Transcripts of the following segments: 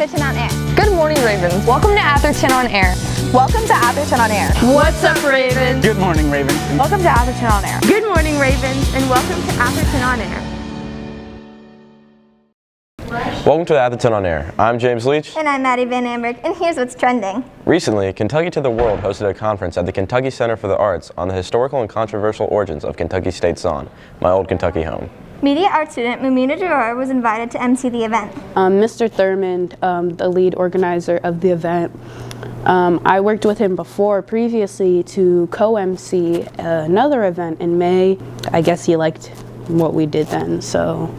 Atherton on Air. Good morning, Ravens. Welcome to Atherton on Air. Welcome to Atherton on Air. What's up, Ravens? Good morning, Ravens. Welcome to Atherton on Air. Good morning, Ravens, and welcome to Atherton on Air. Welcome to Atherton on Air. I'm James Leach. And I'm Maddie Van Amberg, and here's what's trending. Recently, Kentucky to the World hosted a conference at the Kentucky Center for the Arts on the historical and controversial origins of Kentucky State Song, my old Kentucky home. Media art student Mumina Jarrar was invited to MC the event. Mr. Thurmond, the lead organizer of the event, I worked with him previously to co-MC another event in May. I guess he liked what we did then, so.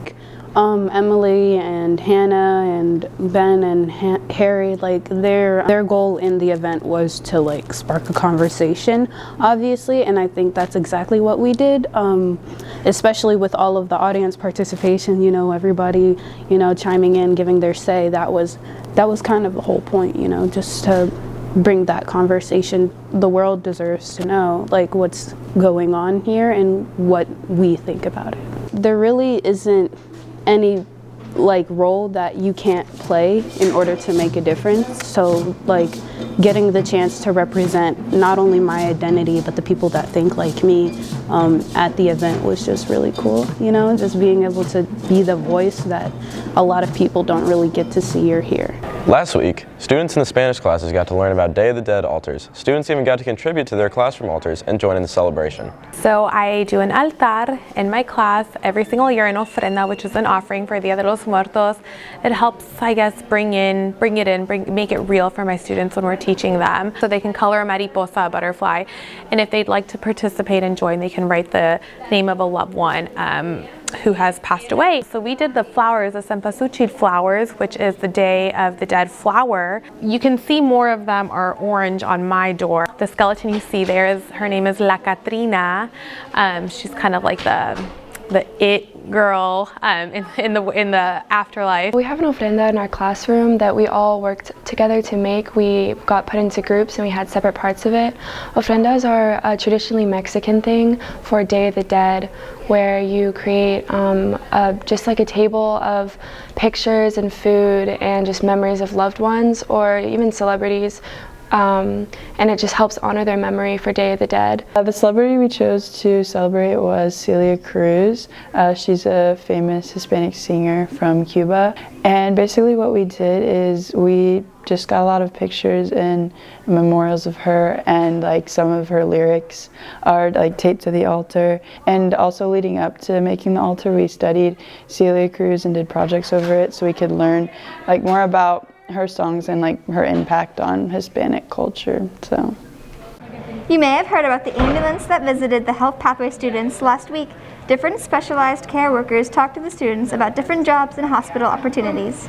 Emily and Hannah and Ben and Harry, like their goal in the event was to like spark a conversation, obviously, and I think that's exactly what we did, especially with all of the audience participation, you know, everybody, you know, chiming in, giving their say. That was kind of the whole point, you know, just to bring that conversation. The world deserves to know like what's going on here and what we think about it. There really isn't any like role that you can't play in order to make a difference. So like getting the chance to represent not only my identity but the people that think like me at the event was just really cool, you know, just being able to be the voice that a lot of people don't really get to see or hear. Last week, students in the Spanish classes got to learn about Day of the Dead altars. Students even got to contribute to their classroom altars and join in the celebration. So I do an altar in my class every single year, an ofrenda, which is an offering for Dia de los Muertos. It helps, I guess, make it real for my students when we're teaching them. So they can color a mariposa, a butterfly, and if they'd like to participate and join, they can write the name of a loved one who has passed away. So we did the flowers, the cempasúchil flowers, which is the Day of the Dead flower. You can see more of them are orange on my door. The skeleton you see there her name is La Catrina. She's kind of like the it girl in the afterlife. We have an ofrenda in our classroom that we all worked together to make. We got put into groups and we had separate parts of it. Ofrendas are a traditionally Mexican thing for Day of the Dead, where you create just like a table of pictures and food and just memories of loved ones or even celebrities. And it just helps honor their memory for Day of the Dead. The celebrity we chose to celebrate was Celia Cruz. She's a famous Hispanic singer from Cuba. And basically what we did is we just got a lot of pictures and memorials of her, and like some of her lyrics are like taped to the altar. And also leading up to making the altar, we studied Celia Cruz and did projects over it so we could learn like more about her songs and like her impact on Hispanic culture. So You may have heard about the ambulance that visited the Health Pathway students last week. Different specialized care workers talked to the students about different jobs and hospital opportunities.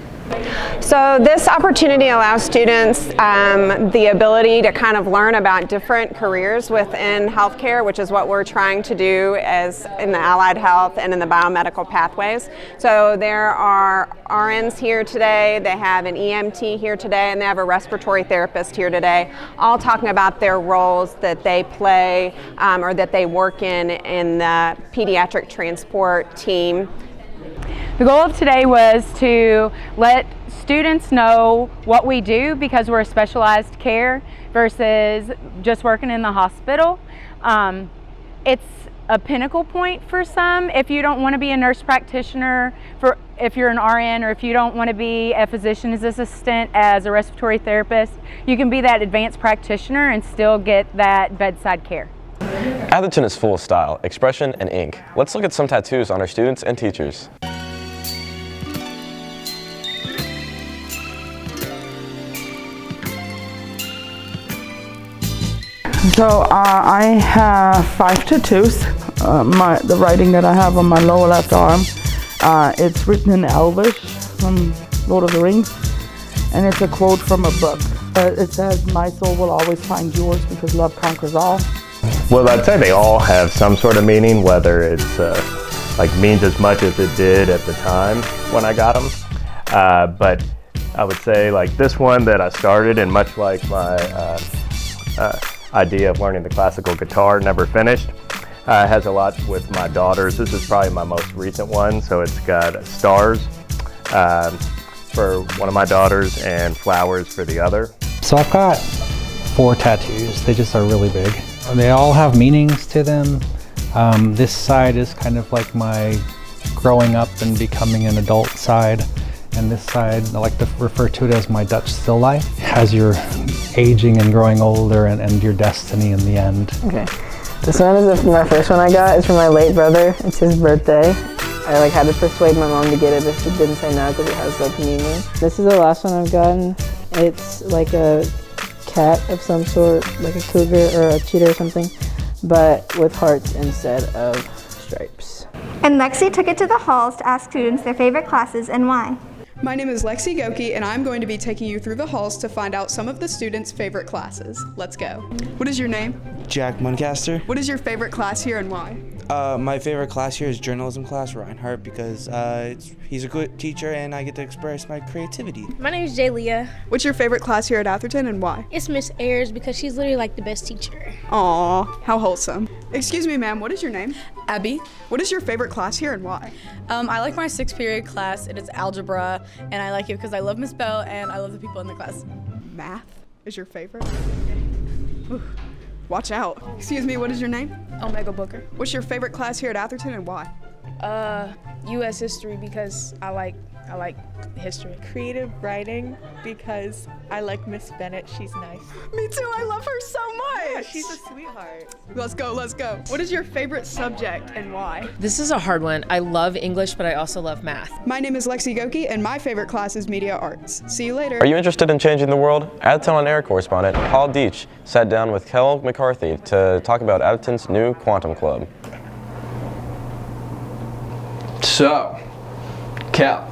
So this opportunity allows students the ability to kind of learn about different careers within healthcare, which is what we're trying to do as in the allied health and in the biomedical pathways. So there are RNs here today, they have an EMT here today, and they have a respiratory therapist here today, all talking about their roles that they play or that they work in the pediatric transport team. The goal of today was to let students know what we do because we're a specialized care versus just working in the hospital. It's a pinnacle point for some. If you don't want to be a nurse practitioner, if you're an RN, or if you don't want to be a physician's assistant as a respiratory therapist, you can be that advanced practitioner and still get that bedside care. Atherton is full of style, expression, and ink. Let's look at some tattoos on our students and teachers. So I have 5 tattoos. The writing that I have on my lower left arm, it's written in Elvish from Lord of the Rings, and it's a quote from a book. It says, "My soul will always find yours because love conquers all." Well, I'd say they all have some sort of meaning, whether it's like means as much as it did at the time when I got them. But I would say like this one that I started, and much like my idea of learning the classical guitar, never finished, has a lot with my daughters. This is probably my most recent one, so it's got stars for one of my daughters and flowers for the other. So I've got 4 tattoos. They just are really big. They all have meanings to them. This side is kind of like my growing up and becoming an adult side. And this side, I like to refer to it as my Dutch still life, as you're aging and growing older and your destiny in the end. Okay. This one is my first one I got. It's from my late brother. It's his birthday. I had to persuade my mom to get it, but she didn't say no because it has meaning. This is the last one I've gotten. It's like a cat of some sort, like a cougar or a cheetah or something, but with hearts instead of stripes. And Lexi took it to the halls to ask students their favorite classes and why. My name is Lexi Goki, and I'm going to be taking you through the halls to find out some of the students' favorite classes. Let's go. What is your name? Jack Muncaster. What is your favorite class here and why? My favorite class here is journalism class, Reinhardt, because he's a good teacher and I get to express my creativity. My name is Jay Leah. What's your favorite class here at Atherton and why? It's Miss Ayers because she's literally like the best teacher. Aw, how wholesome. Excuse me, ma'am, what is your name? Abby. What is your favorite class here and why? I like my 6th period class. It is algebra, and I like it because I love Miss Bell and I love the people in the class. Math is your favorite? Ooh, watch out. Excuse me, what is your name? Omega Booker. What's your favorite class here at Atherton and why? U.S. history because I like history. Creative writing because I like Miss Bennett. She's nice. Me too, I love her so much. Yeah, she's a sweetheart. Let's go, let's go. What is your favorite subject and why? This is a hard one. I love English, but I also love math. My name is Lexi Goki, and my favorite class is media arts. See you later. Are you interested in changing the world? Atherton On Air correspondent Paul Deach sat down with Kel McCarthy to talk about Atherton's new Quantum Club. So, Cal,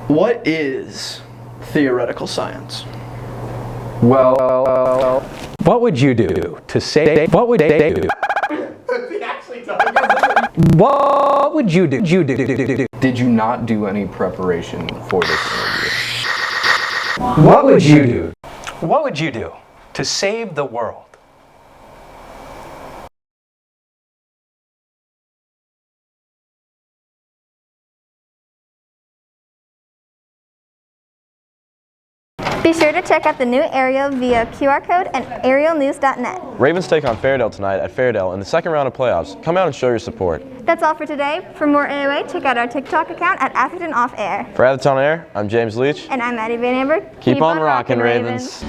what is theoretical science? Well, what would you do to say? What would they do? What would you do? Did you not do any preparation for this interview? What would you do? What would you do to save the world? Be sure to check out the new Ariel via QR code and arielnews.net. Ravens take on Fairdale tonight at Fairdale in the second round of playoffs. Come out and show your support. That's all for today. For more AOA, check out our TikTok account at Atherton Off Air. For Atherton On Air, I'm James Leach. And I'm Maddie Van Amber. Keep on rocking, Ravens.